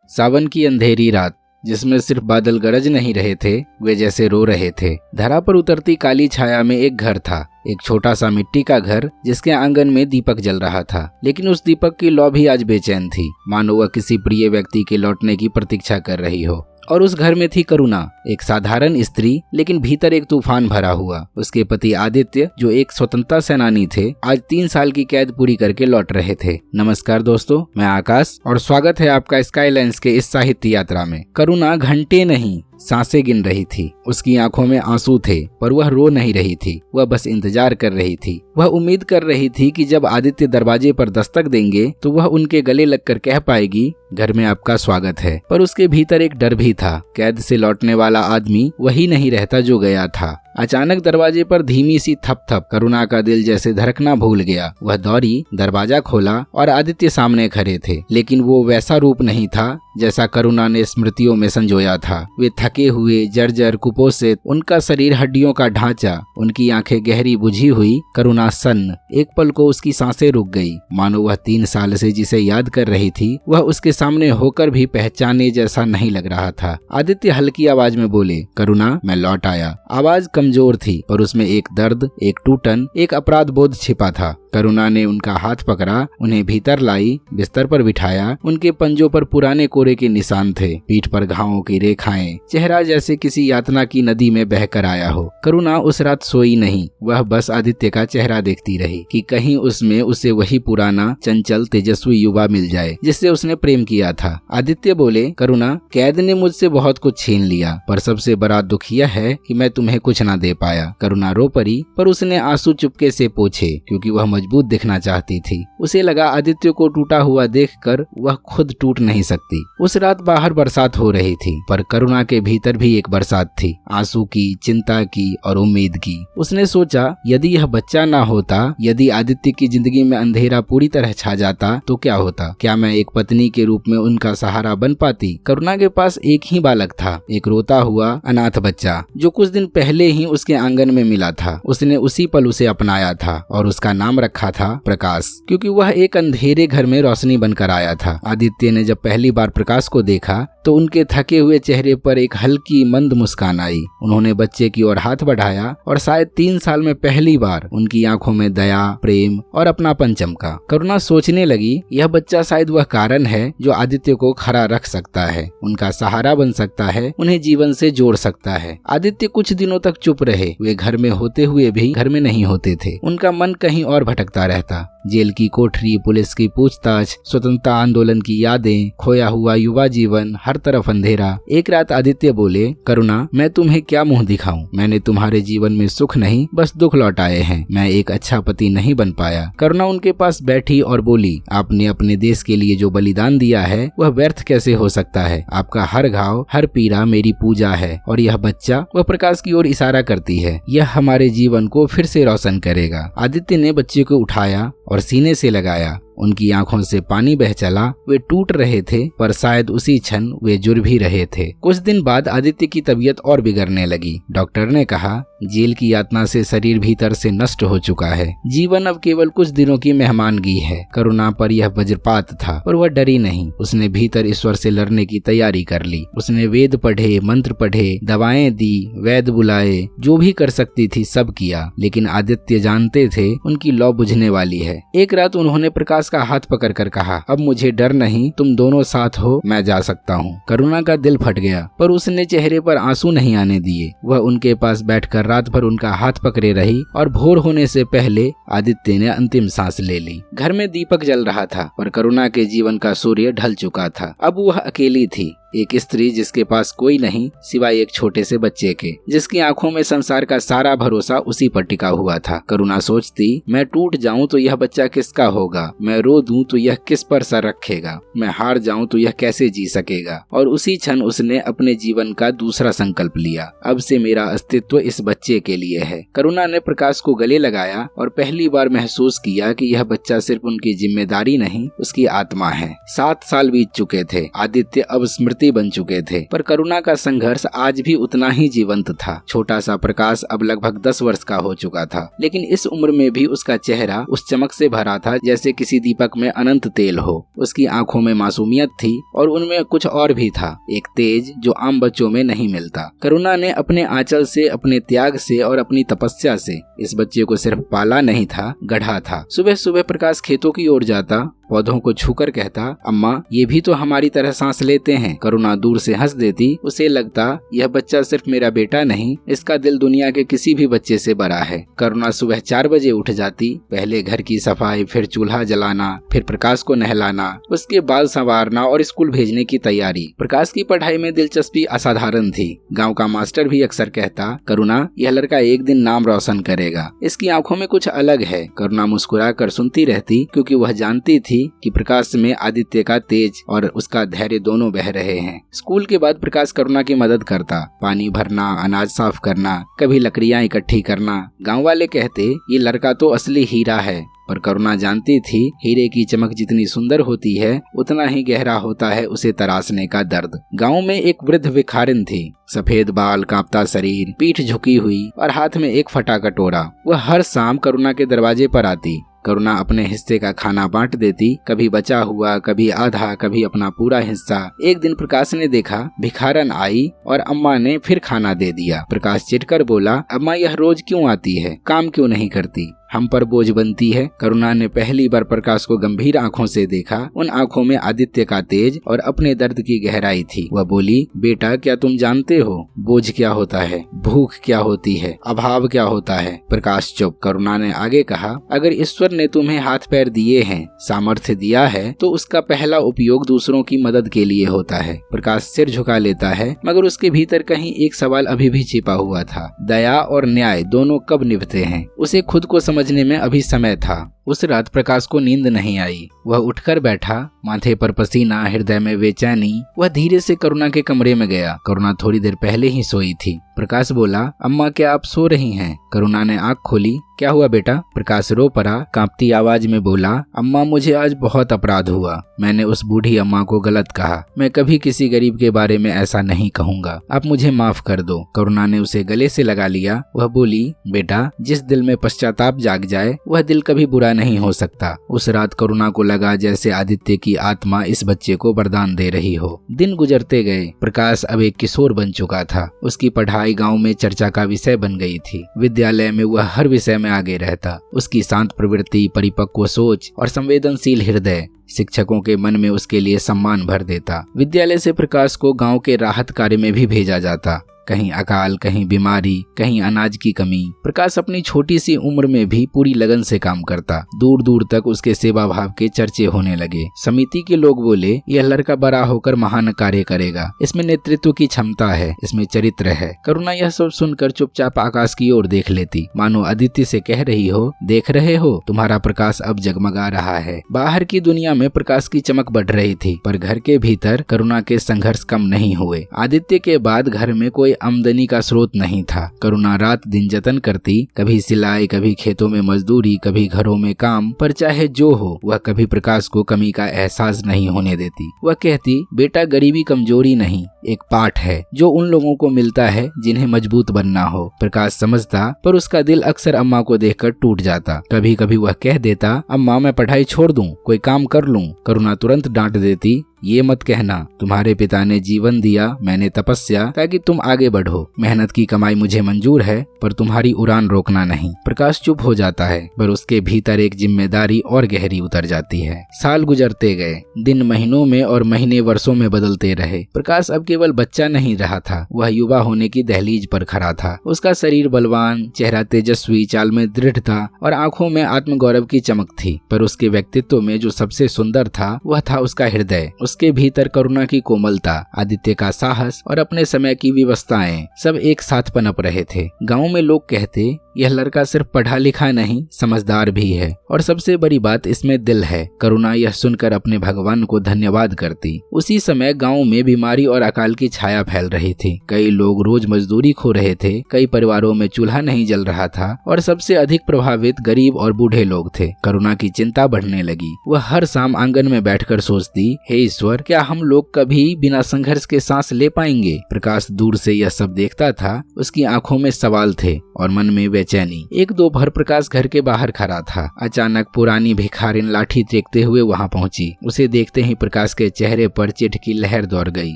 सावन की अंधेरी रात, जिसमें सिर्फ बादल गरज नहीं रहे थे, वे जैसे रो रहे थे। धरा पर उतरती काली छाया में एक घर था, एक छोटा सा मिट्टी का घर जिसके आंगन में दीपक जल रहा था। लेकिन उस दीपक की लौ भी आज बेचैन थी, मानो वह किसी प्रिय व्यक्ति के लौटने की प्रतीक्षा कर रही हो। और उस घर में थी करुणा, एक साधारण स्त्री, लेकिन भीतर एक तूफान भरा हुआ। उसके पति आदित्य, जो एक स्वतंत्रता सेनानी थे, आज 3 साल की कैद पूरी करके लौट रहे थे। नमस्कार दोस्तों, मैं आकाश और स्वागत है आपका स्काईलाइंस के इस साहित्य यात्रा में। करुणा घंटे नहीं, सांसें गिन रही थी। उसकी आंखों में आंसू थे, पर वह रो नहीं रही थी। वह बस इंतजार कर रही थी। वह उम्मीद कर रही थी कि जब आदित्य दरवाजे पर दस्तक देंगे तो वह उनके गले लगकर कह पाएगी, घर में आपका स्वागत है। पर उसके भीतर एक डर भी था। कैद से लौटने वाला आदमी वही नहीं रहता जो गया था। अचानक दरवाजे पर धीमी सी थप थप। करुणा का दिल जैसे धड़कना भूल गया। वह दौड़ी, दरवाजा खोला और आदित्य सामने खड़े थे। लेकिन वो वैसा रूप नहीं था जैसा करुणा ने स्मृतियों में संजोया था। वे थके हुए, जर्जर, कुपोषित, उनका शरीर हड्डियों का ढांचा, उनकी आंखें गहरी बुझी हुई। करुणा सन्न। एक पल को उसकी सांसें रुक गई, मानो वह 3 साल से जिसे याद कर रही थी वह उसके सामने होकर भी पहचाने जैसा नहीं लग रहा था। आदित्य हल्की आवाज में बोले, करुणा, मैं लौट आया। आवाज कमजोर थी, पर उसमें एक दर्द, एक टूटन, एक अपराध बोध छिपा था। करुणा ने उनका हाथ पकड़ा, उन्हें भीतर लाई, बिस्तर पर बिठाया। उनके पंजों पर पुराने कोरे के निशान थे, पीठ पर घावों की रेखाएं, चेहरा जैसे किसी यातना की नदी में बहकर आया हो। करुणा उस रात सोई नहीं। वह बस आदित्य का चेहरा देखती रही कि कहीं उसमें उसे वही पुराना, चंचल, तेजस्वी युवा मिल जाए जिससे उसने प्रेम किया था। आदित्य बोले, करुणा, कैद ने मुझसे बहुत कुछ छीन लिया, पर सबसे बड़ा दुख यह है कि मैं तुम्हें कुछ न दे पाया। करुणा रो पड़ी, पर उसने आंसू चुपके से पोंछे, क्योंकि वह मजबूत दिखना चाहती थी। उसे लगा आदित्य को टूटा हुआ देखकर वह खुद टूट नहीं सकती। उस रात बाहर बरसात हो रही थी, पर करुणा के भीतर भी एक बरसात थी, आंसू की, चिंता की और उम्मीद की। उसने सोचा, यदि यह बच्चा ना होता, यदि आदित्य की जिंदगी में अंधेरा पूरी तरह छा जाता तो क्या होता? क्या मैं एक पत्नी के रूप में उनका सहारा बन पाती? करुणा के पास एक ही बालक था, एक रोता हुआ अनाथ बच्चा, जो कुछ दिन पहले ही उसके आंगन में मिला था। उसने उसी पल उसे अपनाया था और उसका नाम रखा था प्रकाश, क्योंकि वह एक अंधेरे घर में रोशनी बनकर आया था। आदित्य ने जब पहली बार प्रकाश को देखा तो उनके थके हुए चेहरे पर एक हल्की मंद मुस्कान आई। उन्होंने बच्चे की ओर हाथ बढ़ाया और शायद 3 साल में पहली बार उनकी आंखों में दया, प्रेम और अपनापन चमका। करुणा सोचने लगी, यह बच्चा शायद वह कारण है जो आदित्य को खड़ा रख सकता है, उनका सहारा बन सकता है, उन्हें जीवन से जोड़ सकता है। आदित्य कुछ दिनों तक चुप रहे। वे घर में होते हुए भी घर में नहीं होते थे। उनका मन कहीं और भटकता रहता। जेल की कोठरी, पुलिस की पूछताछ, स्वतंत्रता आंदोलन की यादें, खोया हुआ युवा जीवन, हर तरफ अंधेरा। एक रात आदित्य बोले, करुणा, मैं तुम्हें क्या मुंह दिखाऊं? मैंने तुम्हारे जीवन में सुख नहीं, बस दुख लौटाए हैं। मैं एक अच्छा पति नहीं बन पाया। करुणा उनके पास बैठी और बोली, आपने अपने देश के लिए जो बलिदान दिया है वह व्यर्थ कैसे हो सकता है? आपका हर घाव, हर पीड़ा मेरी पूजा है। और यह बच्चा, वह प्रकाश की ओर इशारा करती है, यह हमारे जीवन को फिर से रोशन करेगा। आदित्य ने बच्चे को उठाया और सीने से लगाया। उनकी आंखों से पानी बह चला। वे टूट रहे थे, पर शायद उसी क्षण वे जुड़ भी रहे थे। कुछ दिन बाद आदित्य की तबीयत और बिगड़ने लगी। डॉक्टर ने कहा, जेल की यातना से शरीर भीतर से नष्ट हो चुका है। जीवन अब केवल कुछ दिनों की मेहमानगी है। करुणा पर यह वज्रपात था, पर वह डरी नहीं। उसने भीतर ईश्वर से लड़ने की तैयारी कर ली। उसने वेद पढ़े, मंत्र पढ़े, दवाएं दी, वैद्य बुलाए, जो भी कर सकती थी सब किया। लेकिन आदित्य जानते थे उनकी लौ बुझने वाली है। एक रात उन्होंने प्रकाश का हाथ पकड़कर कहा, अब मुझे डर नहीं, तुम दोनों साथ हो, मैं जा सकता हूँ। करुणा का दिल फट गया, पर उसने चेहरे पर आंसू नहीं आने दिए। वह उनके पास बैठकर रात भर उनका हाथ पकड़े रही और भोर होने से पहले आदित्य ने अंतिम सांस ले ली। घर में दीपक जल रहा था, पर करुणा के जीवन का सूर्य ढल चुका था। अब वह अकेली थी, एक स्त्री जिसके पास कोई नहीं सिवाय एक छोटे से बच्चे के, जिसकी आंखों में संसार का सारा भरोसा उसी पर टिका हुआ था। करुणा सोचती, मैं टूट जाऊं तो यह बच्चा किसका होगा? मैं रो दूं तो यह किस पर सर रखेगा? मैं हार जाऊं तो यह कैसे जी सकेगा? और उसी क्षण उसने अपने जीवन का दूसरा संकल्प लिया, अब से मेरा अस्तित्व इस बच्चे के लिए है। करुणा ने प्रकाश को गले लगाया और पहली बार महसूस किया कि यह बच्चा सिर्फ उनकी जिम्मेदारी नहीं, उसकी आत्मा है। 7 साल बीत चुके थे। आदित्य अब स्मृति चक्रवर्ती बन चुके थे, पर करुणा का संघर्ष आज भी उतना ही जीवंत था। छोटा सा प्रकाश अब लगभग 10 वर्ष का हो चुका था, लेकिन इस उम्र में भी उसका चेहरा उस चमक से भरा था जैसे किसी दीपक में अनंत तेल हो। उसकी आंखों में मासूमियत थी और उनमें कुछ और भी था, एक तेज जो आम बच्चों में नहीं मिलता। करुणा ने अपने आंचल से, अपने त्याग से और अपनी तपस्या से इस बच्चे को सिर्फ पाला नहीं था, गढ़ा था। सुबह सुबह प्रकाश खेतों की ओर जाता, पौधों को छूकर कहता, अम्मा ये भी तो हमारी तरह सांस लेते हैं। करुणा दूर से हंस देती। उसे लगता यह बच्चा सिर्फ मेरा बेटा नहीं, इसका दिल दुनिया के किसी भी बच्चे से बड़ा है। करुणा सुबह 4 बजे उठ जाती। पहले घर की सफाई, फिर चूल्हा जलाना, फिर प्रकाश को नहलाना, उसके बाल संवारना और स्कूल भेजने की तैयारी। प्रकाश की पढ़ाई में दिलचस्पी असाधारण थी। गाँव का मास्टर भी अक्सर कहता, करुणा यह लड़का एक दिन नाम रोशन करेगा, इसकी आंखों में कुछ अलग है। करुणा मुस्कुरा कर सुनती रहती, क्योंकि वह जानती थी कि प्रकाश में आदित्य का तेज और उसका धैर्य दोनों बह रहे हैं। स्कूल के बाद प्रकाश करुणा की मदद करता, पानी भरना, अनाज साफ करना, कभी लकड़ियां इकट्ठी करना। गांव वाले कहते ये लड़का तो असली हीरा है, पर करुणा जानती थी हीरे की चमक जितनी सुंदर होती है उतना ही गहरा होता है उसे तराशने का दर्द। गांव में एक वृद्ध भिखारिन थी, सफेद बाल, कांपता शरीर, पीठ झुकी हुई और हाथ में एक फटा कटोरा। वह हर शाम करुणा के दरवाजे पर आती। करुणा अपने हिस्से का खाना बांट देती, कभी बचा हुआ, कभी आधा, कभी अपना पूरा हिस्सा। एक दिन प्रकाश ने देखा भिखारन आई और अम्मा ने फिर खाना दे दिया। प्रकाश चिढ़कर बोला, अम्मा यह रोज क्यों आती है, काम क्यों नहीं करती, हम पर बोझ बनती है। करुणा ने पहली बार प्रकाश को गंभीर आंखों से देखा। उन आंखों में आदित्य का तेज और अपने दर्द की गहराई थी। वह बोली, बेटा क्या तुम जानते हो बोझ क्या होता है, भूख क्या होती है, अभाव क्या होता है। प्रकाश चुप। करुणा ने आगे कहा, अगर ईश्वर ने तुम्हें हाथ पैर दिए हैं, सामर्थ्य दिया है, तो उसका पहला उपयोग दूसरों की मदद के लिए होता है। प्रकाश सिर झुका लेता है, मगर उसके भीतर कहीं एक सवाल अभी भी छिपा हुआ था, दया और न्याय दोनों कब निभते हैं। उसे खुद को समझने में अभी समय था। उस रात प्रकाश को नींद नहीं आई। वह उठकर बैठा, माथे पर पसीना, हृदय में बेचैनी। वह धीरे से करुणा के कमरे में गया। करुणा थोड़ी देर पहले ही सोई थी। प्रकाश बोला, अम्मा क्या आप सो रही हैं? करुणा ने आंख खोली। क्या हुआ बेटा? प्रकाश रो पड़ा, कांपती आवाज में बोला, अम्मा मुझे आज बहुत अपराध हुआ। मैंने उस बूढ़ी अम्मा को गलत कहा। मैं कभी किसी गरीब के बारे में ऐसा नहीं कहूँगा। आप मुझे माफ कर दो। करुणा ने उसे गले से लगा लिया। वह बोली, बेटा जिस दिल में पश्चाताप जाग जाए वह दिल कभी बुरा नहीं हो सकता। उस रात करुणा को लगा जैसे आदित्य की आत्मा इस बच्चे को वरदान दे रही हो। दिन गुजरते गए। प्रकाश अब एक किशोर बन चुका था। उसकी पढ़ाई गांव में चर्चा का विषय बन गई थी। विद्यालय में वह हर विषय में आगे रहता। उसकी शांत प्रवृत्ति, परिपक्व सोच और संवेदनशील हृदय शिक्षकों के मन में उसके लिए सम्मान भर देता। विद्यालय से प्रकाश को गांव के राहत कार्य में भी भेजा जाता। कहीं अकाल, कहीं बीमारी, कहीं अनाज की कमी। प्रकाश अपनी छोटी सी उम्र में भी पूरी लगन से काम करता। दूर दूर तक उसके सेवा भाव के चर्चे होने लगे। समिति के लोग बोले, यह लड़का बड़ा होकर महान कार्य करेगा, इसमें नेतृत्व की क्षमता है, इसमें चरित्र है। करुणा यह सब सुनकर चुपचाप आकाश की ओर देख लेती, मानो आदित्य से कह रही हो, देख रहे हो तुम्हारा प्रकाश अब जगमगा रहा है। बाहर की दुनिया में प्रकाश की चमक बढ़ रही थी, पर घर के भीतर करुणा के संघर्ष कम नहीं हुए। आदित्य के बाद घर में कोई आमदनी का स्रोत नहीं था। करुणा रात दिन जतन करती, कभी सिलाई, कभी खेतों में मजदूरी, कभी घरों में काम, पर चाहे जो हो वह कभी प्रकाश को कमी का एहसास नहीं होने देती। वह कहती, बेटा गरीबी कमजोरी नहीं, एक पाठ है जो उन लोगों को मिलता है जिन्हें मजबूत बनना हो। प्रकाश समझता, पर उसका दिल अक्सर अम्मा को देखकर टूट जाता। कभी कभी वह कह देता, अम्मा मैं पढ़ाई छोड़ दूं, कोई काम कर लूं। करुणा तुरंत डांट देती, ये मत कहना, तुम्हारे पिता ने जीवन दिया, मैंने तपस्या, ताकि तुम आगे बढ़ो। मेहनत की कमाई मुझे मंजूर है, पर तुम्हारी उड़ान रोकना नहीं। प्रकाश चुप हो जाता है, पर उसके भीतर एक जिम्मेदारी और गहरी उतर जाती है। साल गुजरते गए, दिन महीनों में और महीने वर्षों में बदलते रहे। प्रकाश अब केवल बच्चा नहीं रहा था, वह युवा होने की दहलीज पर खड़ा था। उसका शरीर बलवान, चेहरा तेजस्वी, चाल में दृढ़ता और आंखों में आत्मगौरव की चमक थी। पर उसके व्यक्तित्व में जो सबसे सुंदर था वह था उसका हृदय। उसके भीतर करुणा की कोमलता, आदित्य का साहस और अपने समय की व्यवस्थाएं सब एक साथ पनप रहे थे। गांव में लोग कहते, यह लड़का सिर्फ पढ़ा लिखा नहीं, समझदार भी है, और सबसे बड़ी बात इसमें दिल है। करुणा यह सुनकर अपने भगवान को धन्यवाद करती। उसी समय गाँव में बीमारी और अकाल की छाया फैल रही थी। कई लोग रोज मजदूरी खो रहे थे, कई परिवारों में चूल्हा नहीं जल रहा था, और सबसे अधिक प्रभावित गरीब और बूढ़े लोग थे। करुणा की चिंता बढ़ने लगी। वह हर शाम आंगन में बैठकर सोचती, हे ईश्वर, क्या हम लोग कभी बिना संघर्ष के सांस ले पाएंगे? प्रकाश दूर से यह सब देखता था। उसकी आंखों में सवाल थे और मन में बेचैनी। एक दोपहर प्रकाश घर के बाहर खड़ा था। अचानक पुरानी भिखारिन लाठी देखते हुए वहां पहुंची। उसे देखते ही प्रकाश के चेहरे पर चिढ़ की लहर दौड़ गई।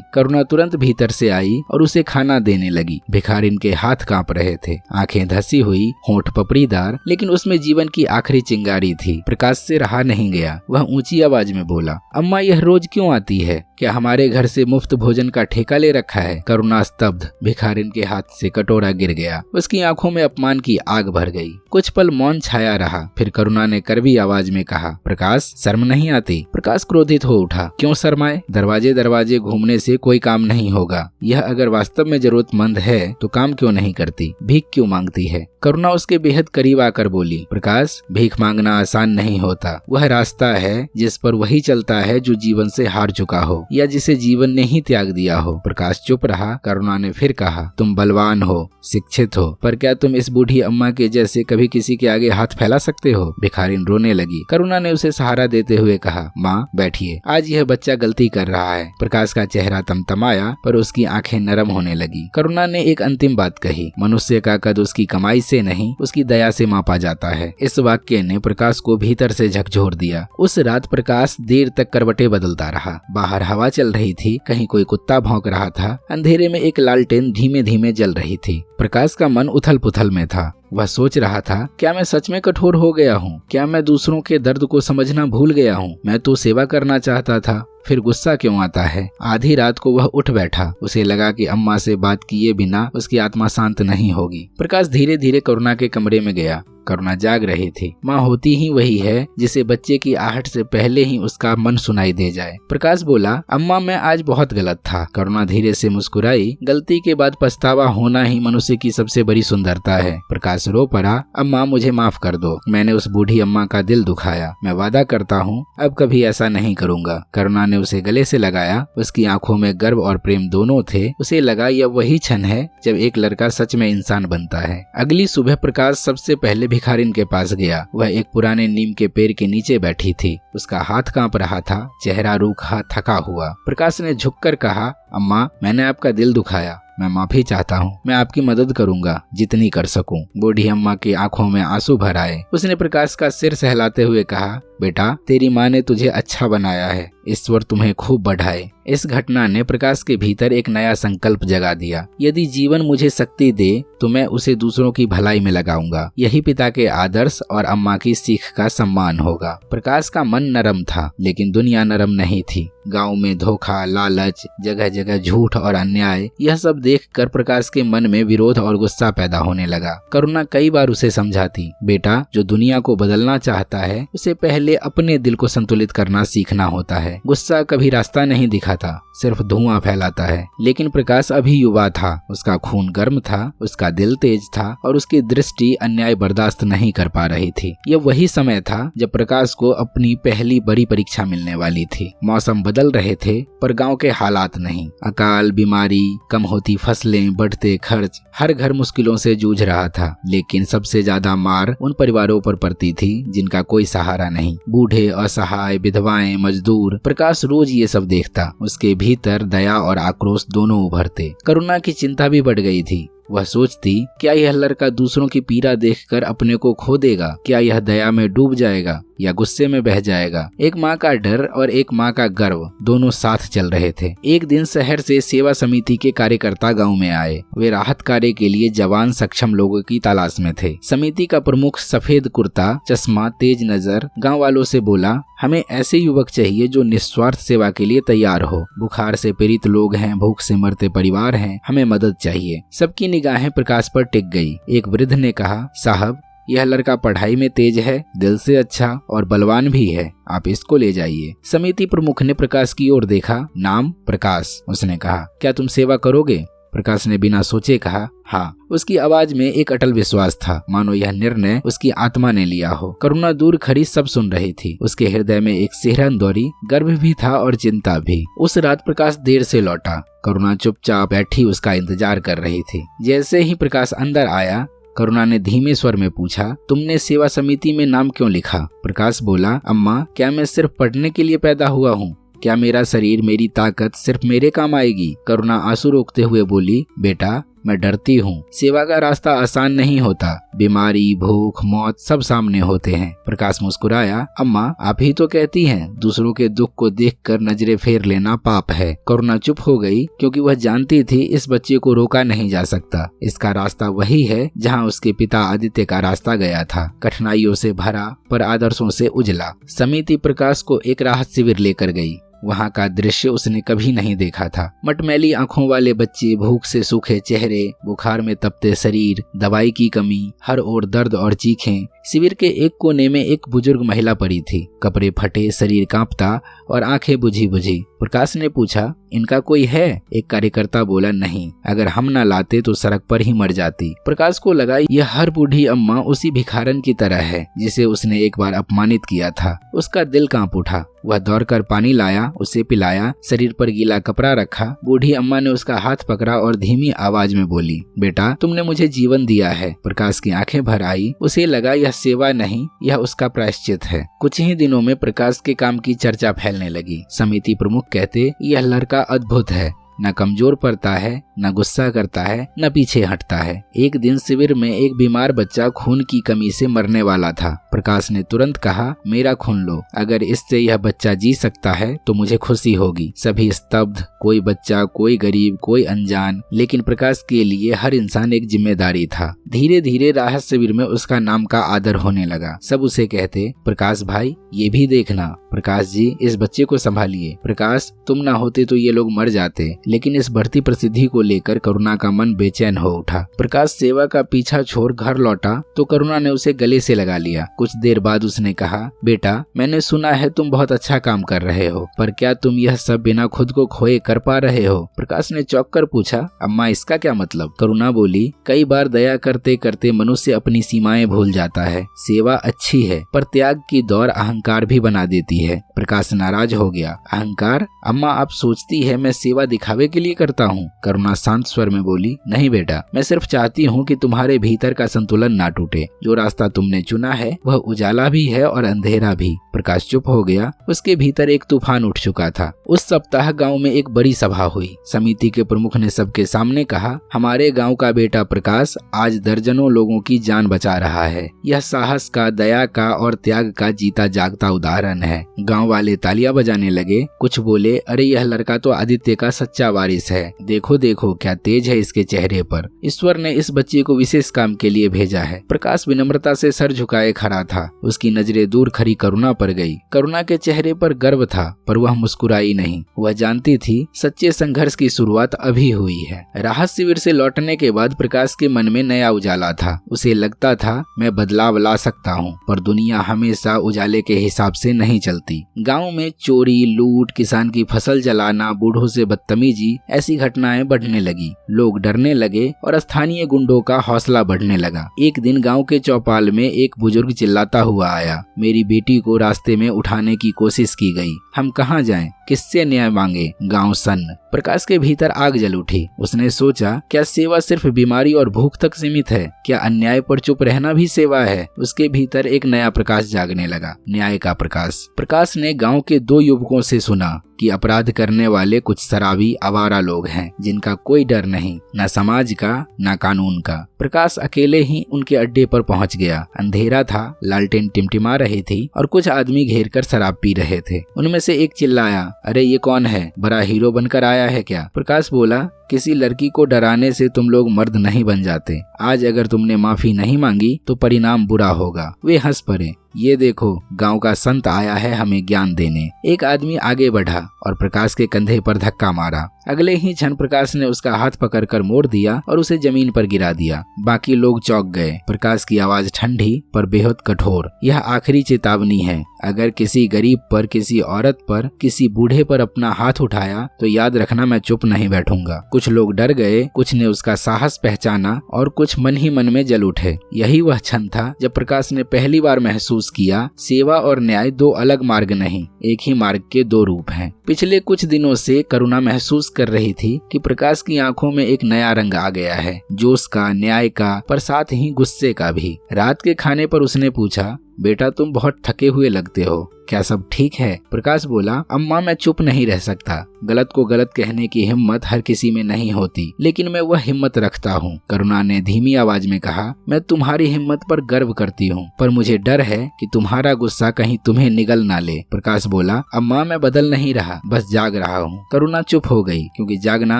करुणा तुरंत भीतर से आई और उसे खाना देने लगी। भिखारिन के हाथ कांप रहे थे, आंखें धसी हुई, होंठ पपड़ीदार, लेकिन उसमें जीवन की आखिरी चिंगारी थी। प्रकाश से रहा नहीं गया। वह ऊंची आवाज में बोला, अम्मा यह रोज क्यों आती है? क्या हमारे घर से मुफ्त भोजन का ठेका ले रखा है? करुणा स्तब्ध। भिखारिन के हाथ से कटोरा गिर गया। उसकी आंखों में अपमान की आग भर गई। कुछ पल मौन छाया रहा। फिर करुणा ने कड़वी आवाज में कहा, प्रकाश, शर्म नहीं आती? प्रकाश क्रोधित हो उठा। क्यों शर्माए? दरवाजे दरवाजे घूमने से कोई काम नहीं होगा। यह अगर वास्तव में जरूरतमंद है तो काम क्यों नहीं करती? भीख क्यों मांगती है? करुणा उसके बेहद करीब आकर बोली, प्रकाश, भीख मांगना आसान नहीं होता। वह रास्ता है जिस पर वही चलता है जो जीवन से हार चुका हो या जिसे जीवन ने ही त्याग दिया हो। प्रकाश चुप रहा। करुणा ने फिर कहा, तुम बलवान हो, शिक्षित हो, पर क्या तुम इस बूढ़ी अम्मा के जैसे कभी किसी के आगे हाथ फैला सकते हो? भिखारिन रोने लगी। करुणा ने उसे सहारा देते हुए कहा, माँ बैठिए, आज यह बच्चा गलती कर रहा है। प्रकाश का चेहरा तमतमाया, पर उसकी आंखें नरम होने लगी। करुणा ने एक अंतिम बात कही, मनुष्य का कद उसकी कमाई से नहीं, उसकी दया से मापा जाता है। इस वाक्य ने प्रकाश को भीतर से झकझोर दिया। उस रात प्रकाश देर तक करवटें बदलता रहा। बाहर हवा चल रही थी, कहीं कोई कुत्ता भौंक रहा था। अंधेरे में एक लालटेन धीमे धीमे जल रही थी। प्रकाश का मन उथल पुथल में था। वह सोच रहा था, क्या मैं सच में कठोर हो गया हूँ? क्या मैं दूसरों के दर्द को समझना भूल गया हूँ? मैं तो सेवा करना चाहता था। फिर गुस्सा क्यों आता है? आधी रात को वह उठ बैठा। उसे लगा कि अम्मा से बात किए बिना उसकी आत्मा शांत नहीं होगी। प्रकाश धीरे धीरे करुणा के कमरे में गया। करुणा जाग रही थी। माँ होती ही वही है जिसे बच्चे की आहट से पहले ही उसका मन सुनाई दे जाए। प्रकाश बोला, अम्मा मैं आज बहुत गलत था। करुणा धीरे से मुस्कुराई। गलती के बाद पछतावा होना ही मनुष्य की सबसे बड़ी सुंदरता है। प्रकाश रो पड़ा, अम्मा मुझे माफ कर दो, मैंने उस बूढ़ी अम्मा का दिल दुखाया। मैं वादा करता हूँ अब कभी ऐसा नहीं करूँगा। करुणा ने उसे गले से लगाया। उसकी आंखों में गर्व और प्रेम दोनों थे। उसे लगा यह वही क्षण है जब एक लड़का सच में इंसान बनता है। अगली सुबह प्रकाश सबसे पहले भिखारिन के पास गया। वह एक पुराने नीम के पेड़ के नीचे बैठी थी। उसका हाथ कांप रहा था, चेहरा रूखा थका हुआ। प्रकाश ने झुककर कहा, अम्मा मैंने आपका दिल दुखाया, मैं माफी चाहता हूँ। मैं आपकी मदद करूंगा जितनी कर सकूं। बूढ़ी अम्मा की आंखों में आंसू भर आए। उसने प्रकाश का सिर सहलाते हुए कहा, बेटा तेरी माँ ने तुझे अच्छा बनाया है, ईश्वर तुम्हें खूब बढ़ाए। इस घटना ने प्रकाश के भीतर एक नया संकल्प जगा दिया। यदि जीवन मुझे शक्ति दे तो मैं उसे दूसरों की भलाई में लगाऊंगा। यही पिता के आदर्श और अम्मा की सीख का सम्मान होगा। प्रकाश का मन नरम था, लेकिन दुनिया नरम नहीं थी। गांव में धोखा, लालच, जगह जगह झूठ और अन्याय, यह सब देखकर प्रकाश के मन में विरोध और गुस्सा पैदा होने लगा। करुणा कई बार उसे समझाती, बेटा जो दुनिया को बदलना चाहता है उसे पहले अपने दिल को संतुलित करना सीखना होता है। गुस्सा कभी रास्ता नहीं दिखाता, सिर्फ धुआं फैलाता है। लेकिन प्रकाश अभी युवा था, उसका खून गर्म था, उसका दिल तेज था और उसकी दृष्टि अन्याय बर्दाश्त नहीं कर पा रही थी। यह वही समय था जब प्रकाश को अपनी पहली बड़ी परीक्षा मिलने वाली थी। मौसम बदल रहे थे पर गांव के हालात नहीं। अकाल, बीमारी, कम होती फसलें, बढ़ते खर्च, हर घर मुश्किलों से जूझ रहा था। लेकिन सबसे ज्यादा मार उन परिवारों पर पड़ती थी जिनका कोई सहारा नहीं। बूढ़े, असहाय, विधवाएं, मजदूर। प्रकाश रोज ये सब देखता। उसके भीतर दया और आक्रोश दोनों उभरते। करुणा की चिंता भी बढ़ गई थी। वह सोचती, क्या यह लड़का दूसरों की पीड़ा देखकर अपने को खो देगा? क्या यह दया में डूब जाएगा या गुस्से में बह जाएगा? एक माँ का डर और एक माँ का गर्व दोनों साथ चल रहे थे। एक दिन शहर से सेवा समिति के कार्यकर्ता गांव में आए। वे राहत कार्य के लिए जवान सक्षम लोगों की तलाश में थे। समिति का प्रमुख सफेद कुर्ता, चश्मा, तेज नजर गाँव वालों से बोला, हमें ऐसे युवक चाहिए जो निस्वार्थ सेवा के लिए तैयार हो। बुखार से पीड़ित लोग हैं, भूख से मरते परिवार हैं, हमें मदद चाहिए। सबकी निगाहें प्रकाश पर टिक गई। एक वृद्ध ने कहा, साहब यह लड़का पढ़ाई में तेज है, दिल से अच्छा और बलवान भी है, आप इसको ले जाइए। समिति प्रमुख ने प्रकाश की ओर देखा। नाम प्रकाश, उसने कहा, क्या तुम सेवा करोगे? प्रकाश ने बिना सोचे कहा, हाँ। उसकी आवाज में एक अटल विश्वास था, मानो यह निर्णय उसकी आत्मा ने लिया हो। करुणा दूर खड़ी सब सुन रही थी। उसके हृदय में एक सिहरन दौड़ी, गर्व भी था और चिंता भी। उस रात प्रकाश देर से लौटा। करुणा चुपचाप बैठी उसका इंतजार कर रही थी। जैसे ही प्रकाश अंदर आया, करुणा ने धीमे स्वर में पूछा, तुमने सेवा समिति में नाम क्यों लिखा? प्रकाश बोला, अम्मा, क्या मैं सिर्फ पढ़ने के लिए पैदा हुआ हूँ? क्या मेरा शरीर, मेरी ताकत सिर्फ मेरे काम आएगी? करुणा आंसू रोकते हुए बोली, बेटा, मैं डरती हूँ। सेवा का रास्ता आसान नहीं होता। बीमारी, भूख, मौत सब सामने होते हैं। प्रकाश मुस्कुराया, अम्मा, आप ही तो कहती हैं दूसरों के दुख को देखकर नजरें फेर लेना पाप है। करुणा चुप हो गई, क्योंकि वह जानती थी इस बच्चे को रोका नहीं जा सकता। इसका रास्ता वही है जहाँ उसके पिता आदित्य का रास्ता गया था, कठिनाइयों से भरा पर आदर्शों से उजला। समिति प्रकाश को एक राहत शिविर लेकर गई। वहाँ का दृश्य उसने कभी नहीं देखा था। मटमैली आंखों वाले बच्चे, भूख से सूखे चेहरे, बुखार में तपते शरीर, दवाई की कमी, हर ओर दर्द और चीखें। शिविर के एक कोने में एक बुजुर्ग महिला पड़ी थी, कपड़े फटे, शरीर कांपता और आंखें बुझी बुझी। प्रकाश ने पूछा, इनका कोई है? एक कार्यकर्ता बोला, नहीं, अगर हम न लाते तो सड़क पर ही मर जाती। प्रकाश को लगा यह हर बूढ़ी अम्मा उसी भिखारन की तरह है जिसे उसने एक बार अपमानित किया था। उसका दिल कांप उठा। वह दौड़कर पानी लाया, उसे पिलाया, शरीर पर गीला कपड़ा रखा। बूढ़ी अम्मा ने उसका हाथ पकड़ा और धीमी आवाज में बोली, बेटा, तुमने मुझे जीवन दिया है। प्रकाश की आंखें भर आई। उसे लगा यह सेवा नहीं, यह उसका प्रायश्चित है। कुछ ही दिनों में प्रकाश के काम की चर्चा फैलने लगी। समिति प्रमुख कहते, यह लड़का अद्भुत है, न कमजोर पड़ता है, न गुस्सा करता है, न पीछे हटता है। एक दिन शिविर में एक बीमार बच्चा खून की कमी से मरने वाला था। प्रकाश ने तुरंत कहा, मेरा खून लो, अगर इससे यह बच्चा जी सकता है तो मुझे खुशी होगी। सभी स्तब्ध, कोई बच्चा, कोई गरीब, कोई अनजान, लेकिन प्रकाश के लिए हर इंसान एक जिम्मेदारी था। धीरे धीरे राहत शिविर में उसका नाम का आदर होने लगा। सब उसे कहते, प्रकाश भाई, ये भी देखना, प्रकाश जी, इस बच्चे को संभालिए। प्रकाश, तुम ना होते तो ये लोग मर जाते। लेकिन इस बढ़ती प्रसिद्धि को लेकर करुणा का मन बेचैन हो उठा। प्रकाश सेवा का पीछा छोड़ घर लौटा तो करुणा ने उसे गले से लगा लिया। कुछ देर बाद उसने कहा, बेटा, मैंने सुना है तुम बहुत अच्छा काम कर रहे हो, पर क्या तुम यह सब बिना खुद को खोए कर पा रहे हो? प्रकाश ने चौंक कर पूछा, अम्मा, इसका क्या मतलब? करुणा बोली, कई बार दया करते करते मनुष्य अपनी सीमाएं भूल जाता है। सेवा अच्छी है, पर त्याग की दौड़ अहंकार भी बना देती है। प्रकाश नाराज हो गया। अहंकार? अम्मा, आप सोचती है मैं सेवा दिखावे के लिए करता हूँ? करुणा शांत स्वर में बोली, नहीं बेटा, मैं सिर्फ चाहती हूँ कि तुम्हारे भीतर का संतुलन ना टूटे। जो रास्ता तुमने चुना है वह उजाला भी है और अंधेरा भी। प्रकाश चुप हो गया। उसके भीतर एक तूफान उठ चुका था। उस सप्ताह गांव में एक बड़ी सभा हुई। समिति के प्रमुख ने सबके सामने कहा, हमारे गांव का बेटा प्रकाश आज दर्जनों लोगों की जान बचा रहा है। यह साहस का, दया का और त्याग का जीता जागता उदाहरण है। गांव वाले तालियां बजाने लगे। कुछ बोले, अरे यह लड़का तो आदित्य का सच्चा वारिस है। देखो देखो क्या तेज है इसके चेहरे पर। ईश्वर ने इस बच्चे को विशेष काम के लिए भेजा है। प्रकाश विनम्रता से सर झुकाए खड़ा था। उसकी नजरें दूर खड़ी करुणा पर गई। करुणा के चेहरे पर गर्व था, पर वह मुस्कुराई नहीं। वह जानती थी सच्चे संघर्ष की शुरुआत अभी हुई है। राहत शिविर से लौटने के बाद प्रकाश के मन में नया उजाला था। उसे लगता था, मैं बदलाव ला सकता हूँ, पर दुनिया हमेशा उजाले के हिसाब से नहीं चलती। गाँव में चोरी, लूट, किसान की फसल जलाना, बूढ़ों से बदतमीजी, ऐसी घटनाएं बढ़ने लगी। लोग डरने लगे और स्थानीय गुंडों का हौसला बढ़ने लगा। एक दिन गांव के चौपाल में एक बुजुर्ग चिल्लाता हुआ आया, मेरी बेटी को रास्ते में उठाने की कोशिश की गई। हम कहाँ जाएं? किससे न्याय मांगे? गांव सन्न। प्रकाश के भीतर आग जल उठी। उसने सोचा, क्या सेवा सिर्फ बीमारी और भूख तक सीमित है? क्या अन्याय पर चुप रहना भी सेवा है? उसके भीतर एक नया प्रकाश जागने लगा, न्याय का प्रकाश। प्रकाश ने गांव के दो युवकों से सुना कि अपराध करने वाले कुछ शराबी आवारा लोग हैं, जिनका कोई डर नहीं, न समाज का न कानून का। प्रकाश अकेले ही उनके अड्डे पर पहुंच गया। अंधेरा था, लालटेन टिमटिमा रही थी और कुछ आदमी घेर कर शराब पी रहे थे। उनमें से एक चिल्लाया, अरे ये कौन है? बड़ा हीरो बनकर आया है क्या? प्रकाश बोला, किसी लड़की को डराने से तुम लोग मर्द नहीं बन जाते। आज अगर तुमने माफी नहीं मांगी तो परिणाम बुरा होगा। वे हंस पड़े। ये देखो, गांव का संत आया है हमें ज्ञान देने। एक आदमी आगे बढ़ा और प्रकाश के कंधे पर धक्का मारा। अगले ही क्षण प्रकाश ने उसका हाथ पकड़कर मोड़ दिया और उसे जमीन पर गिरा दिया। बाकी लोग चौंक गए। प्रकाश की आवाज ठंडी पर बेहद कठोर, यह आखिरी चेतावनी है। अगर किसी गरीब पर, किसी औरत पर, किसी बूढ़े पर अपना हाथ उठाया तो याद रखना, मैं चुप नहीं बैठूंगा। कुछ लोग डर गए, कुछ ने उसका साहस पहचाना और कुछ मन ही मन में जल उठे। यही वह क्षण था जब प्रकाश ने पहली बार महसूस किया, सेवा और न्याय दो अलग मार्ग नहीं, एक ही मार्ग के दो रूप हैं। पिछले कुछ दिनों से करुणा महसूस कर रही थी कि प्रकाश की आंखों में एक नया रंग आ गया है, जोश का, न्याय का, पर साथ ही गुस्से का भी। रात के खाने पर उसने पूछा, बेटा तुम बहुत थके हुए लगते हो, क्या सब ठीक है? प्रकाश बोला, अम्मा मैं चुप नहीं रह सकता। गलत को गलत कहने की हिम्मत हर किसी में नहीं होती, लेकिन मैं वह हिम्मत रखता हूँ। करुणा ने धीमी आवाज में कहा, मैं तुम्हारी हिम्मत पर गर्व करती हूँ, पर मुझे डर है कि तुम्हारा गुस्सा कहीं तुम्हें निगल ना ले। प्रकाश बोला, अम्मा मैं बदल नहीं रहा, बस जाग रहा हूँ। करुणा चुप हो गई, क्योंकि जागना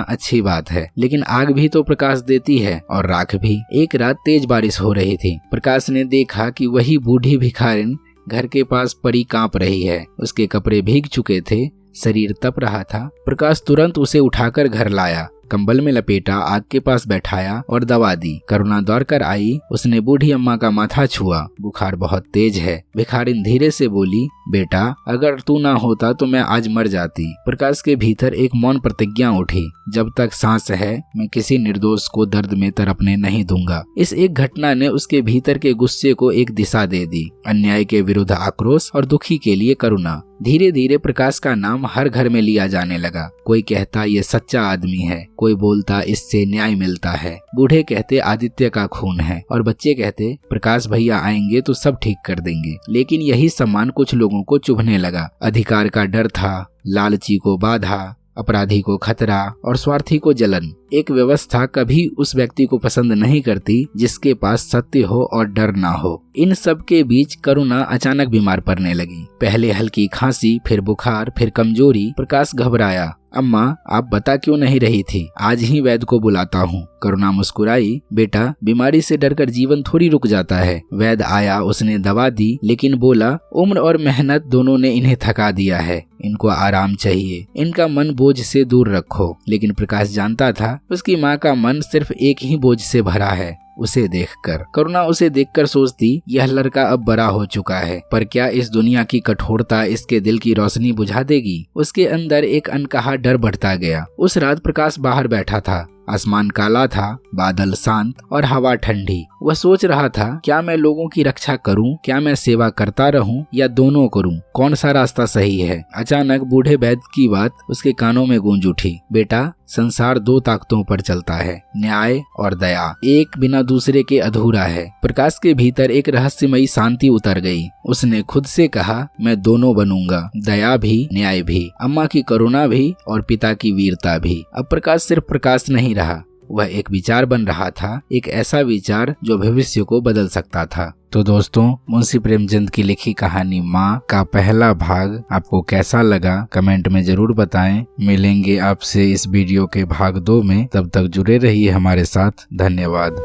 अच्छी बात है, लेकिन आग भी तो प्रकाश देती है और राख भी। एक रात तेज बारिश हो रही थी। प्रकाश ने देखा कि वही बूढ़ी भिखारिन घर के पास पड़ी कांप रही है। उसके कपड़े भीग चुके थे, शरीर तप रहा था। प्रकाश तुरंत उसे उठाकर घर लाया, कंबल में लपेटा, आग के पास बैठाया और दवा दी। करुणा दौड़ कर आई, उसने बूढ़ी अम्मा का माथा छुआ। बुखार बहुत तेज है। भिखारिन धीरे से बोली, बेटा अगर तू ना होता तो मैं आज मर जाती। प्रकाश के भीतर एक मौन प्रतिज्ञा उठी, जब तक सांस है मैं किसी निर्दोष को दर्द में तड़पने नहीं दूंगा। इस एक घटना ने उसके भीतर के गुस्से को एक दिशा दे दी। अन्याय के विरुद्ध आक्रोश और दुखी के लिए करुणा। धीरे धीरे प्रकाश का नाम हर घर में लिया जाने लगा। कोई कहता ये सच्चा आदमी है, कोई बोलता इससे न्याय मिलता है। बूढ़े कहते आदित्य का खून है, और बच्चे कहते प्रकाश भैया आएंगे तो सब ठीक कर देंगे। लेकिन यही सम्मान कुछ लोगों को चुभने लगा। अधिकार का डर था, लालची को बाधा, अपराधी को खतरा और स्वार्थी को जलन। एक व्यवस्था कभी उस व्यक्ति को पसंद नहीं करती जिसके पास सत्य हो और डर ना हो। इन सब के बीच करुणा अचानक बीमार पड़ने लगी। पहले हल्की खांसी, फिर बुखार, फिर कमजोरी। प्रकाश घबराया, अम्मा आप बता क्यों नहीं रही थी? आज ही वैद्य को बुलाता हूँ। करुणा मुस्कुराई, बेटा बीमारी से डरकर जीवन थोड़ी रुक जाता है। वैद्य आया, उसने दवा दी, लेकिन बोला उम्र और मेहनत दोनों ने इन्हें थका दिया है, इनको आराम चाहिए, इनका मन बोझ से दूर रखो। लेकिन प्रकाश जानता था उसकी माँ का मन सिर्फ एक ही बोझ से भरा है, उसे देखकर। करुणा उसे देखकर सोचती, यह लड़का अब बड़ा हो चुका है, पर क्या इस दुनिया की कठोरता इसके दिल की रोशनी बुझा देगी? उसके अंदर एक अनकहा डर बढ़ता गया। उस रात प्रकाश बाहर बैठा था। आसमान काला था, बादल शांत और हवा ठंडी। वह सोच रहा था, क्या मैं लोगों की रक्षा करूं, क्या मैं सेवा करता रहूं, या दोनों करूं? कौन सा रास्ता सही है? अचानक बूढ़े वैद्य की बात उसके कानों में गूंज उठी, बेटा संसार दो ताकतों पर चलता है, न्याय और दया। एक बिना दूसरे के अधूरा है। प्रकाश के भीतर एक रहस्यमयी शांति उतर गई। उसने खुद से कहा, मैं दोनों बनूंगा, दया भी, न्याय भी, अम्मा की करुणा भी और पिता की वीरता भी। अब प्रकाश सिर्फ प्रकाश नहीं रहा, वह एक विचार बन रहा था, एक ऐसा विचार जो भविष्य को बदल सकता था। तो दोस्तों, मुंशी प्रेमचंद की लिखी कहानी माँ का पहला भाग आपको कैसा लगा कमेंट में जरूर बताएं। मिलेंगे आपसे इस वीडियो के भाग 2 में, तब तक जुड़े रहिए हमारे साथ। धन्यवाद।